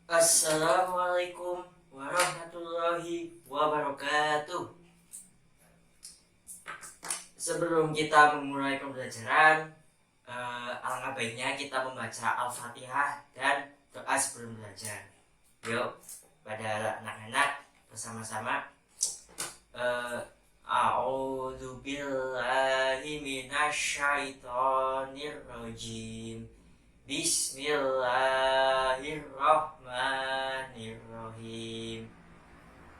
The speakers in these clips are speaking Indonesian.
Assalamualaikum warahmatullahi wabarakatuh. Sebelum kita memulai pembelajaran, alangkah baiknya kita membaca Al-Fatihah dan doa sebelum belajar. Yuk, pada anak-anak bersama-sama. Uh, A'udzu billahi minasyaitonir rajim. Bismillahirrahmanirrahim.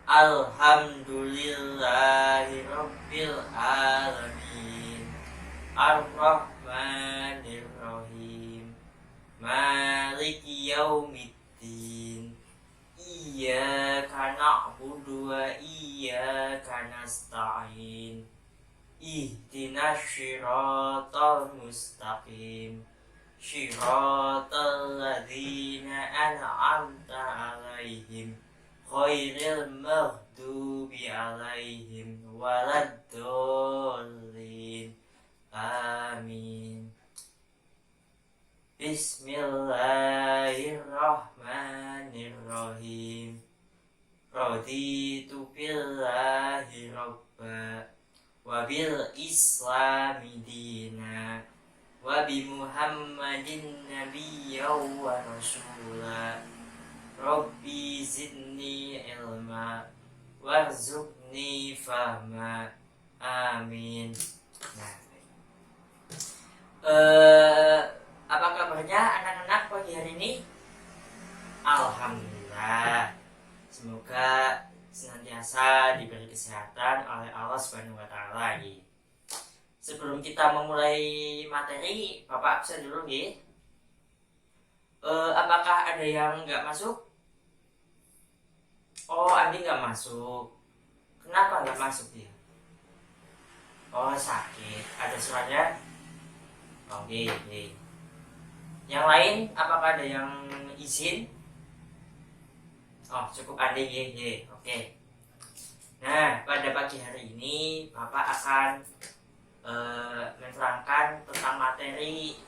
Alhamdulillahirabbil alamin. Arrahmanirrahim. Maliki yaumiddin. Iyyaka na'budu wa iyyaka nasta'in. Ihdinas syiratal mustaqim. Syiratal ladzina an'amta 'alaihim ghairil maghdubi 'alaihim waladdallin. Amin. Bismillahirrahmanirrahim. Raditu billahi rabba wa bil islami dina wa bi Muhammadin nabiyyan wa rasula. Rabbi zidni ilma warzuqni fahma. Amin. Nah, apa kabarnya anak-anak pagi hari ini? Alhamdulillah. Semoga senantiasa diberi kesehatan oleh Allah Subhanahu wa taala. Sebelum kita memulai materi, Bapak absen dulu nggih. Apakah ada yang nggak masuk? Oh, Andi nggak masuk. Kenapa nggak masuk dia? Oh, sakit. Ada suratnya? Oke, oke. Yang lain, apakah ada yang izin? Oh, cukup Andi, ye. Oke. Nah, pada pagi hari ini Bapak akan menerangkan tentang materi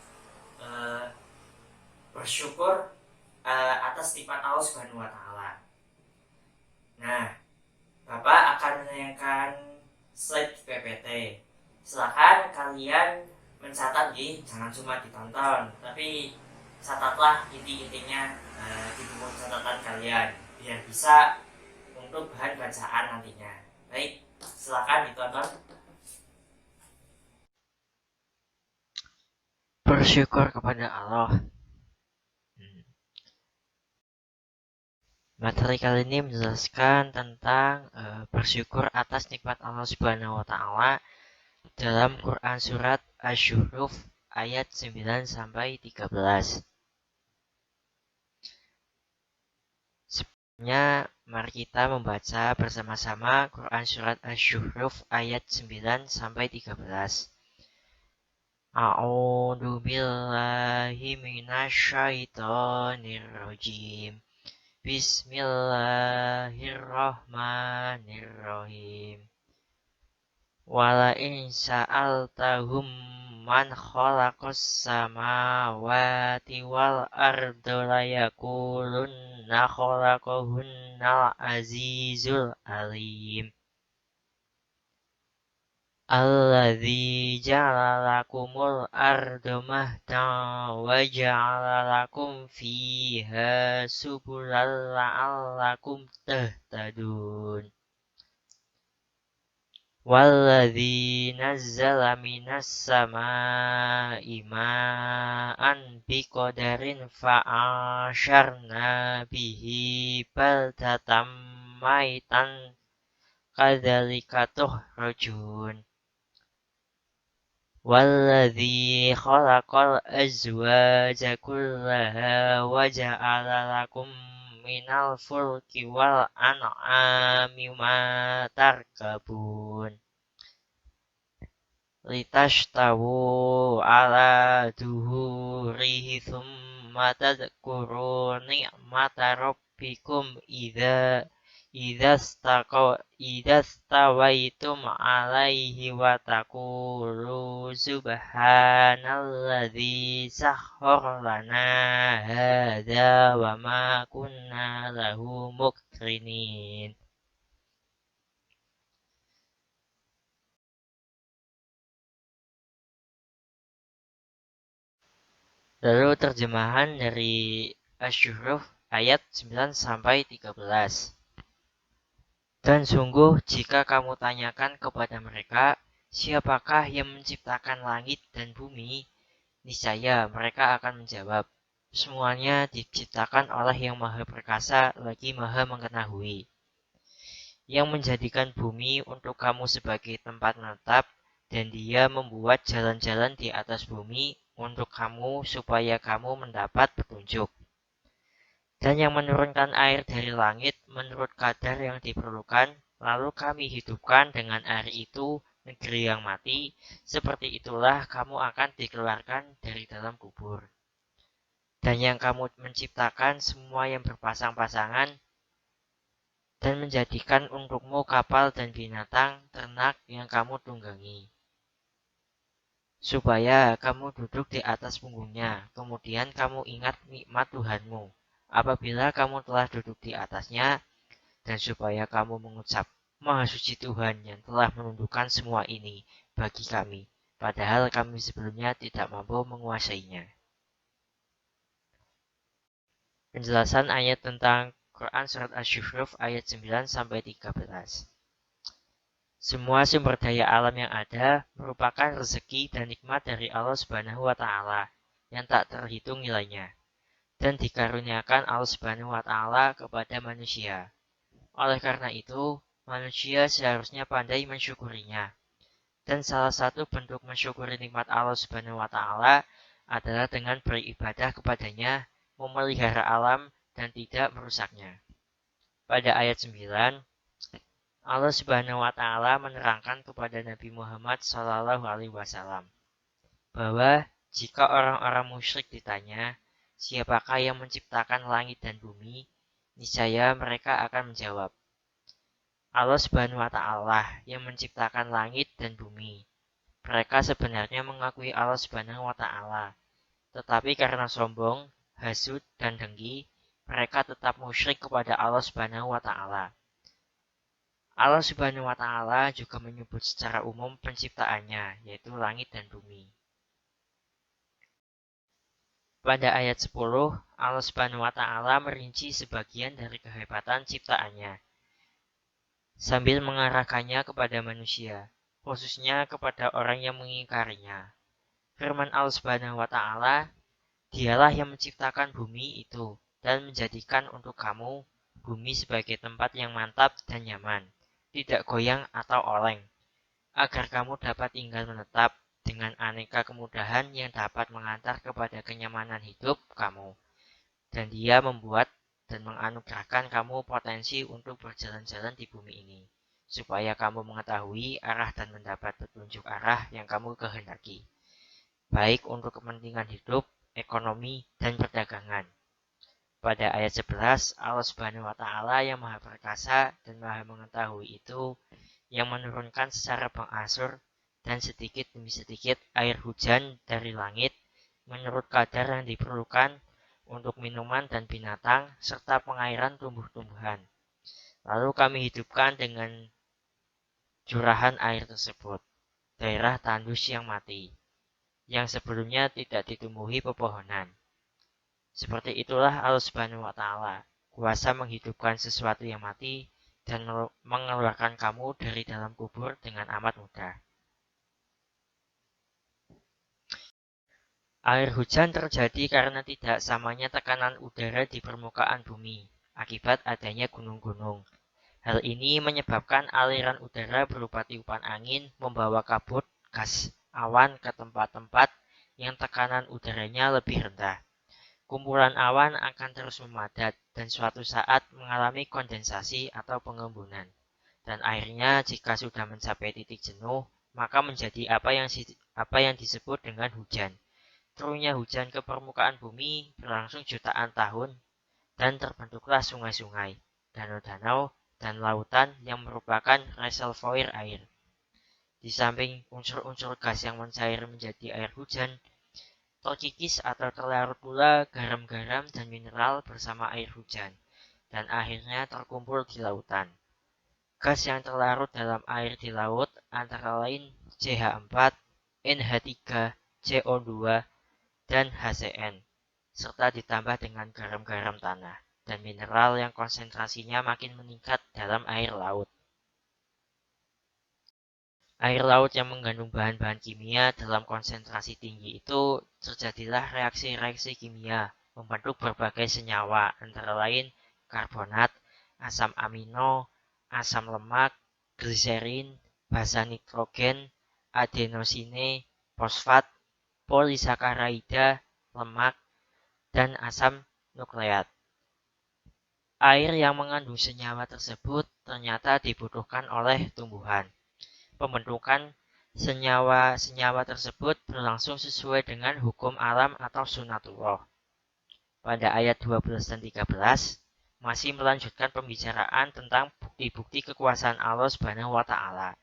bersyukur atas nikmat Allah Subhanahu wa taala. Nah, Bapak akan menayangkan slide PPT. Silakan kalian mencatat jangan cuma ditonton, tapi catatlah inti-intinya di buku catatan kalian biar bisa untuk bahan bacaan nantinya. Baik, silakan ditonton. Bersyukur kepada Allah. Materi kali ini menjelaskan tentang bersyukur atas nikmat Allah Subhanahu wa taala dalam Quran surat Asy-Syuruf ayat 9 sampai 13. Sebelumnya mari kita membaca bersama-sama Quran surat Asy-Syuruf ayat 9 sampai 13. A'udzu billahi minasyaitonir rajim. Bismillahirrahmanirrahim. Wala in sa'altahum man khalaqas samawati wal arda layakulunna khalaqahunnal azizul alim. Alladzi ja'ala lakumul arda mahdan wa ja'ala lakum fiha subulan la'allakum tahtadun. Walladzi nazzala minas samaa'i ma'an biqadarin fa'asyarna bihi baldatan maitan kadzalika tukhrajun. Walladzi khalaqal azwaja kullaha wa ja'ala lakum minal fulki wal an'ami ma tarkabun litashtawu ala duhurihi thumma tadhkuru ni'mata rabbikum idza idza stawaitum alaihi wa taqulu subhanalladzi sakhkhara lana hadza wa ma kunna lahu muqrinin. Lalu terjemahan dari Asy-Syu'ara ayat 9 sampai 13. Dan sungguh jika kamu tanyakan kepada mereka, siapakah yang menciptakan langit dan bumi? Niscaya mereka akan menjawab, semuanya diciptakan oleh yang Maha Perkasa lagi Maha Mengetahui. Yang menjadikan bumi untuk kamu sebagai tempat menetap, dan Dia membuat jalan-jalan di atas bumi untuk kamu supaya kamu mendapat petunjuk. Dan yang menurunkan air dari langit menurut kadar yang diperlukan, lalu kami hidupkan dengan air itu negeri yang mati, seperti itulah kamu akan dikeluarkan dari dalam kubur. Dan yang kamu menciptakan semua yang berpasang-pasangan, dan menjadikan untukmu kapal dan binatang ternak yang kamu tunggangi. Supaya kamu duduk di atas punggungnya, kemudian kamu ingat nikmat Tuhanmu apabila kamu telah duduk di atasnya, dan supaya kamu mengucap, Maha Suci Tuhan yang telah menundukkan semua ini bagi kami, padahal kami sebelumnya tidak mampu menguasainya. Penjelasan ayat tentang Quran Surat Asy-Syu'ara ayat 9 sampai 13. Semua sumber daya alam yang ada merupakan rezeki dan nikmat dari Allah Subhanahu wa taala yang tak terhitung nilainya dan dikaruniakan Allah Subhanahu wa taala kepada manusia. Oleh karena itu, manusia seharusnya pandai mensyukurinya. Dan salah satu bentuk mensyukuri nikmat Allah Subhanahu wa taala adalah dengan beribadah kepadanya, memelihara alam dan tidak merusaknya. Pada ayat 9, Allah Subhanahu wa taala menerangkan kepada Nabi Muhammad SAW bahwa jika orang-orang musyrik ditanya, siapakah yang menciptakan langit dan bumi? Niscaya mereka akan menjawab, Allah Subhanahu wa taala yang menciptakan langit dan bumi. Mereka sebenarnya mengakui Allah Subhanahu wa taala, tetapi karena sombong, hasud, dan dengki, mereka tetap musyrik kepada Allah Subhanahu wa taala. Allah Subhanahu wa taala juga menyebut secara umum penciptaannya, yaitu langit dan bumi. Pada ayat 10, Allah Subhanahu wa taala merinci sebagian dari kehebatan ciptaannya sambil mengarahkannya kepada manusia, khususnya kepada orang yang mengingkarinya. Firman Allah Subhanahu wa taala, Dialah yang menciptakan bumi itu dan menjadikan untuk kamu bumi sebagai tempat yang mantap dan nyaman, tidak goyang atau oleng, agar kamu dapat tinggal menetap dengan aneka kemudahan yang dapat mengantar kepada kenyamanan hidup kamu. Dan Dia membuat dan menganugerahkan kamu potensi untuk berjalan-jalan di bumi ini, supaya kamu mengetahui arah dan mendapat petunjuk arah yang kamu kehendaki, baik untuk kepentingan hidup, ekonomi, dan perdagangan. Pada ayat 11, Allah Subhanahu wa taala yang Maha Perkasa dan Maha Mengetahui itu yang menurunkan secara pengasur dan sedikit demi sedikit air hujan dari langit menurut kadar yang diperlukan untuk minuman dan binatang serta pengairan tumbuh-tumbuhan. Lalu kami hidupkan dengan curahan air tersebut daerah tandus yang mati, yang sebelumnya tidak ditumbuhi pepohonan. Seperti itulah Allah Subhanahu wa taala, kuasa menghidupkan sesuatu yang mati dan mengeluarkan kamu dari dalam kubur dengan amat mudah. Air hujan terjadi karena tidak samanya tekanan udara di permukaan bumi akibat adanya gunung-gunung. Hal ini menyebabkan aliran udara berupa tiupan angin membawa kabut gas awan ke tempat-tempat yang tekanan udaranya lebih rendah. Kumpulan awan akan terus memadat dan suatu saat mengalami kondensasi atau pengembunan. Dan airnya jika sudah mencapai titik jenuh, maka menjadi apa yang disebut dengan hujan. Turunnya hujan ke permukaan bumi berlangsung jutaan tahun dan terbentuklah sungai-sungai, danau-danau, dan lautan yang merupakan reservoir air. Di samping unsur-unsur gas yang mencair menjadi air hujan, terkikis atau terlarut pula garam-garam dan mineral bersama air hujan, dan akhirnya terkumpul di lautan. Gas yang terlarut dalam air di laut antara lain CH4, NH3, CO2, dan HCN, serta ditambah dengan garam-garam tanah dan mineral yang konsentrasinya makin meningkat dalam air laut. Air laut yang mengandung bahan-bahan kimia dalam konsentrasi tinggi itu terjadilah reaksi-reaksi kimia membentuk berbagai senyawa antara lain karbonat, asam amino, asam lemak, gliserin, basa nitrogen, adenosine, fosfat, polisakaraida, lemak, dan asam nukleat. Air yang mengandung senyawa tersebut ternyata dibutuhkan oleh tumbuhan. Pembentukan senyawa-senyawa tersebut berlangsung sesuai dengan hukum alam atau sunatullah. Pada ayat 12 dan 13 masih melanjutkan pembicaraan tentang bukti-bukti kekuasaan Allah Subhanahu wa taala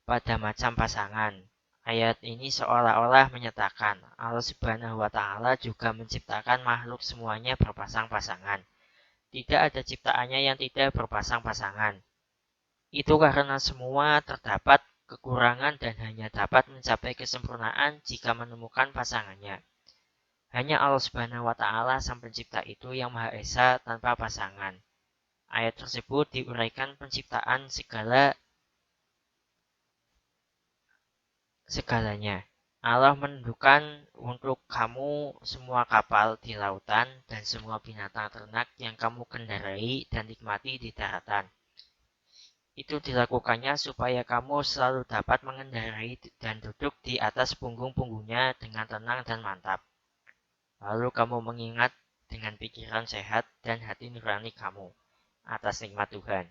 pada macam pasangan. Ayat ini seolah-olah menyatakan Allah Subhanahu wa taala juga menciptakan makhluk semuanya berpasang-pasangan. Tidak ada ciptaannya yang tidak berpasang-pasangan. Itu karena semua terdapat kekurangan dan hanya dapat mencapai kesempurnaan jika menemukan pasangannya. Hanya Allah Subhanahu wa taala Sang Pencipta itu yang Maha Esa tanpa pasangan. Ayat tersebut diuraikan penciptaan segalanya. Allah menentukan untuk kamu semua kapal di lautan dan semua binatang ternak yang kamu kendarai dan nikmati di daratan. Itu dilakukannya supaya kamu selalu dapat mengendarai dan duduk di atas punggung-punggungnya dengan tenang dan mantap. Lalu kamu mengingat dengan pikiran sehat dan hati nurani kamu atas nikmat Tuhan.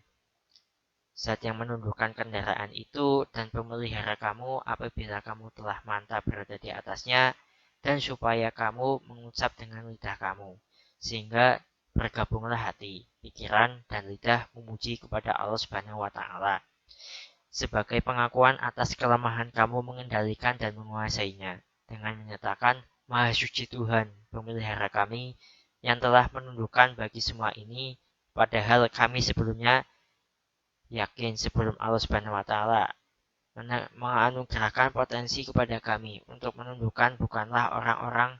Zat yang menundukkan kendaraan itu dan pemelihara kamu apabila kamu telah mantap berada di atasnya, dan supaya kamu mengucap dengan lidah kamu, sehingga bergabunglah hati, pikiran, dan lidah memuji kepada Allah Subhanahu wa taala. Sebagai pengakuan atas kelemahan kamu mengendalikan dan menguasainya, dengan menyatakan Maha Suci Tuhan, pemelihara kami, yang telah menundukkan bagi semua ini, padahal kami sebelumnya yakin sebelum Allah Subhanahu wa taala menganugerahkan potensi kepada kami untuk menundukkan bukanlah orang-orang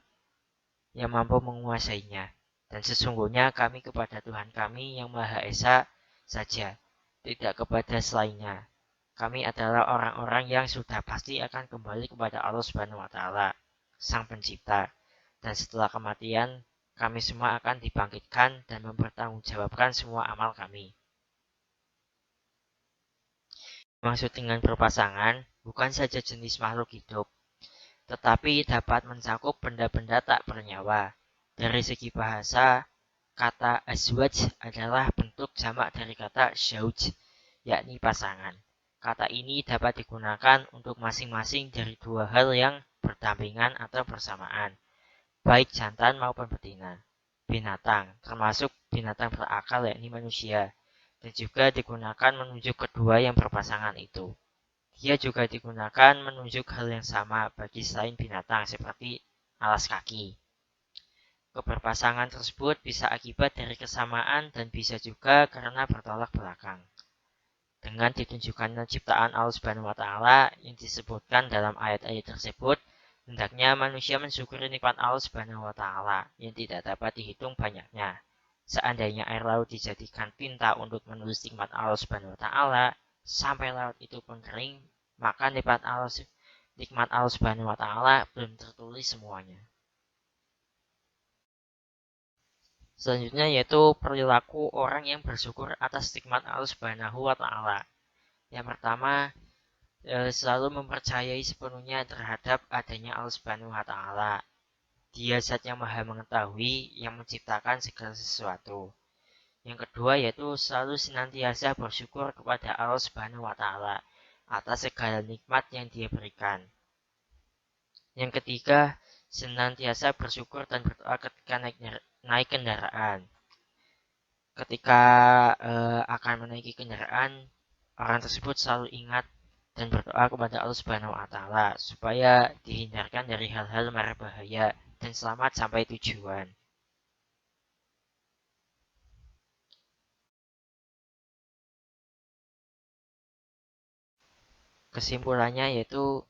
yang mampu menguasainya. Dan sesungguhnya kami kepada Tuhan kami yang Maha Esa saja, tidak kepada selainnya. Kami adalah orang-orang yang sudah pasti akan kembali kepada Allah Subhanahu wa taala, Sang Pencipta. Dan setelah kematian, kami semua akan dibangkitkan dan mempertanggungjawabkan semua amal kami. Maksud dengan berpasangan bukan saja jenis makhluk hidup, tetapi dapat mencakup benda-benda tak bernyawa. Dari segi bahasa, kata azwaj adalah bentuk jamak dari kata zauj, yakni pasangan. Kata ini dapat digunakan untuk masing-masing dari dua hal yang berdampingan atau bersamaan, baik jantan maupun betina. Binatang, termasuk binatang berakal yakni manusia, dan juga digunakan menunjuk kedua yang berpasangan itu. Dia juga digunakan menunjuk hal yang sama bagi selain binatang seperti alas kaki. Keberpasangan tersebut bisa akibat dari kesamaan dan bisa juga karena bertolak belakang. Dengan ditunjukkannya ciptaan Allah Subhanahu wa taala yang disebutkan dalam ayat-ayat tersebut, hendaknya manusia mensyukuri nikmat Allah Subhanahu wa taala yang tidak dapat dihitung banyaknya. Seandainya air laut dijadikan tinta untuk menulis nikmat Allah Subhanahu wa taala, sampai laut itu pun kering, maka nikmat Allah Subhanahu wa taala belum tertulis semuanya. Selanjutnya yaitu perilaku orang yang bersyukur atas nikmat Allah Subhanahu wa taala. Yang pertama, selalu mempercayai sepenuhnya terhadap adanya Allah Subhanahu wa taala. Dia zat yang Maha mengetahui yang menciptakan segala sesuatu. Yang kedua yaitu selalu senantiasa bersyukur kepada Allah Subhanahu wa taala atas segala nikmat yang Dia berikan. Yang ketiga, senantiasa bersyukur dan berdoa ketika naik kendaraan. ketika akan menaiki kendaraan, orang tersebut selalu ingat dan berdoa kepada Allah Subhanahu wa taala supaya dihindarkan dari hal-hal mara bahaya dan selamat sampai tujuan. Kesimpulannya yaitu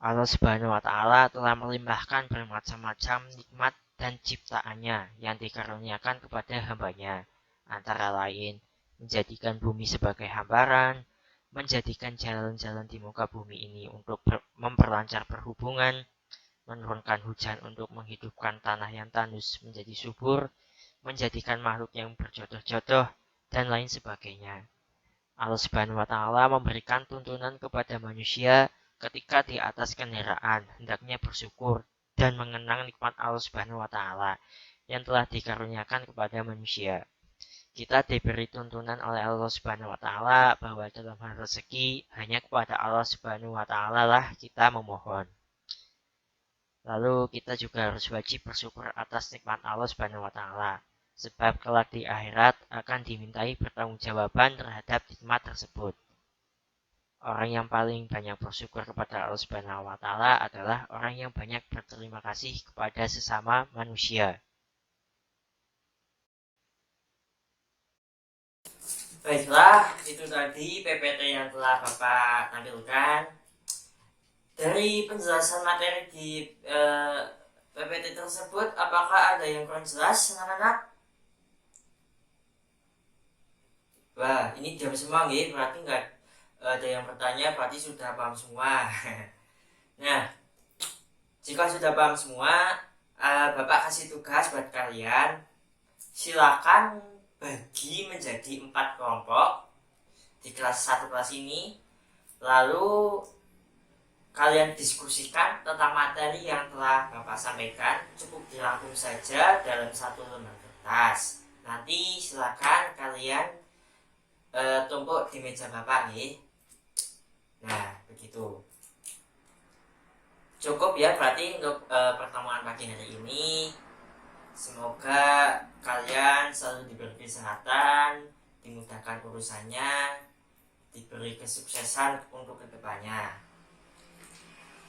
Allah Subhanahu wa taala telah melimpahkan bermacam-macam nikmat dan ciptaannya yang dikaruniakan kepada hambanya, antara lain menjadikan bumi sebagai hamparan, menjadikan jalan-jalan di muka bumi ini untuk memperlancar perhubungan, menurunkan hujan untuk menghidupkan tanah yang tandus menjadi subur, menjadikan makhluk yang berjodoh-jodoh, dan lain sebagainya. Allah Subhanahu wa taala memberikan tuntunan kepada manusia ketika di atas kendaraan hendaknya bersyukur dan mengenang nikmat Allah Subhanahu wa taala yang telah dikaruniakan kepada manusia. Kita diberi tuntunan oleh Allah Subhanahu wa taala bahwa dalam hal rezeki hanya kepada Allah Subhanahu wa taala lah kita memohon. Lalu kita juga harus wajib bersyukur atas nikmat Allah Subhanahu wa taala. Sebab kelak di akhirat akan dimintai pertanggungjawaban terhadap nikmat tersebut. Orang yang paling banyak bersyukur kepada Allah Subhanahu wa taala adalah orang yang banyak berterima kasih kepada sesama manusia. Baiklah, itu tadi PPT yang telah Bapak tampilkan. Dari penjelasan materi di PPT tersebut, apakah ada yang kurang jelas, anak-anak? Wah, ini diam semua nih, berarti nggak ada yang bertanya, berarti sudah paham semua. Nah, jika sudah paham semua, Bapak kasih tugas buat kalian. Silakan bagi menjadi 4 kelompok di kelas 1 kelas ini. Lalu kalian diskusikan tentang materi yang telah Bapak sampaikan. Cukup dirangkum saja dalam 1 lembar kertas. Nanti silakan kalian tumpuk di meja Bapak nih. Nah, begitu. Cukup ya berarti untuk pertemuan pagi hari ini. Semoga kalian selalu diberi kesehatan, dimudahkan urusannya, diberi kesuksesan untuk kedepannya.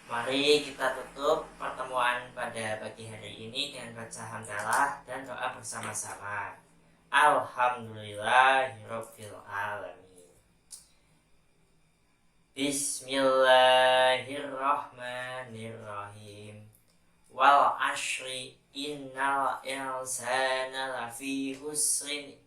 Mari kita tutup pertemuan pada pagi hari ini dengan baca hamdalah dan doa bersama-sama. Alhamdulillahirabbil alamin. Bismillahirrahmanirrahim. Wal ashri innal insana lafi husrin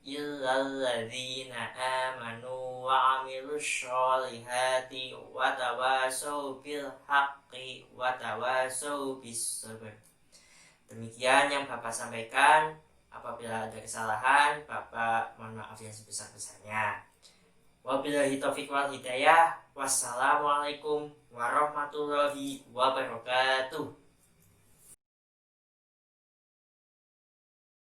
illalladzina amanu wa amilus sholihati wa tawasau bil haqqi wa tawasau bis sabr. Demikian yang Bapak sampaikan. Apabila ada kesalahan, Bapak mohon maaf yang sebesar-besarnya. Wabillahi taufiq wal hidayah. Wassalamualaikum warahmatullahi wabarakatuh.